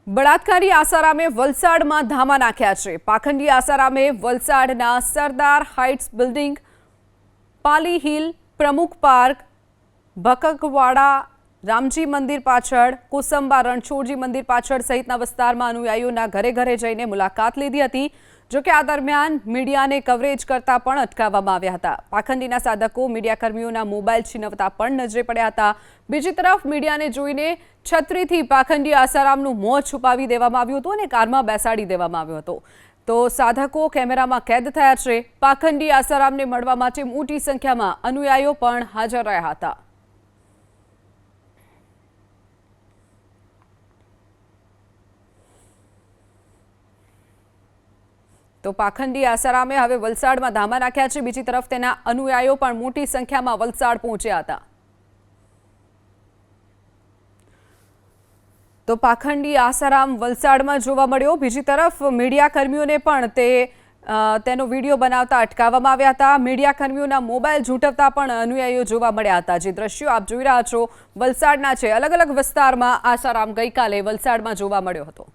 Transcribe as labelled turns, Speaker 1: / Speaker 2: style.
Speaker 1: બળાત્કારી આસારામે વલસાડમાં ધામા નાખ્યા છે। પાખંડી આસારામે વલસાડના સરદાર હાઇટ્સ બિલ્ડિંગ, પાલી હિલ, પ્રમુખ પાર્ક, ભકકવાડા, રામજી મંદિર પાછળ, કુસંબા રણછોડજી મંદિર પાછળ સહિતના વિસ્તારમાં અનુયાયીઓના ઘરે ઘરે જઈને મુલાકાત લીધી હતી। જોકે આ દરમિયાન મીડિયાને કવરેજ કરતા પણ અટકાવવામાં આવ્યા હતા। પાખંડીના સાધકો મીડિયાકર્મીઓના મોબાઈલ છીનવતા પણ નજરે પડ્યા હતા। બીજી તરફ મીડિયાને જોઈને છત્રીથી પાખંડી આસારામનું મોં છુપાવી દેવામાં આવ્યું હતું અને કારમાં બેસાડી દેવામાં આવ્યો હતો। તો સાધકો કેમેરામાં કેદ થયા છે। પાખંડી આસારામને મળવા માટે મોટી સંખ્યામાં અનુયાયીઓ પણ હાજર રહ્યા હતા। તો પાખંડી આસારામે હવે વલસાડમાં ધામા નાખ્યા છે। બીજી તરફ તેના અનુયાયીઓ પણ મોટી સંખ્યામાં વલસાડ પહોંચ્યા હતા। તો પાખંડી આસારામ વલસાડમાં જોવા મળ્યો। બીજી તરફ મીડિયાકર્મીઓને પણ તેનો વિડીયો બનાવતા અટકાવવામાં આવ્યા હતા। મીડિયાકર્મીઓના મોબાઈલ ઝૂંટવતા પણ અનુયાયીઓ જોવા મળ્યા હતા। જે દ્રશ્યો આપ જોઈ રહ્યા છો વલસાડના છે। અલગ અલગ વિસ્તારમાં આસારામ ગઈકાલે વલસાડમાં જોવા મળ્યો હતો।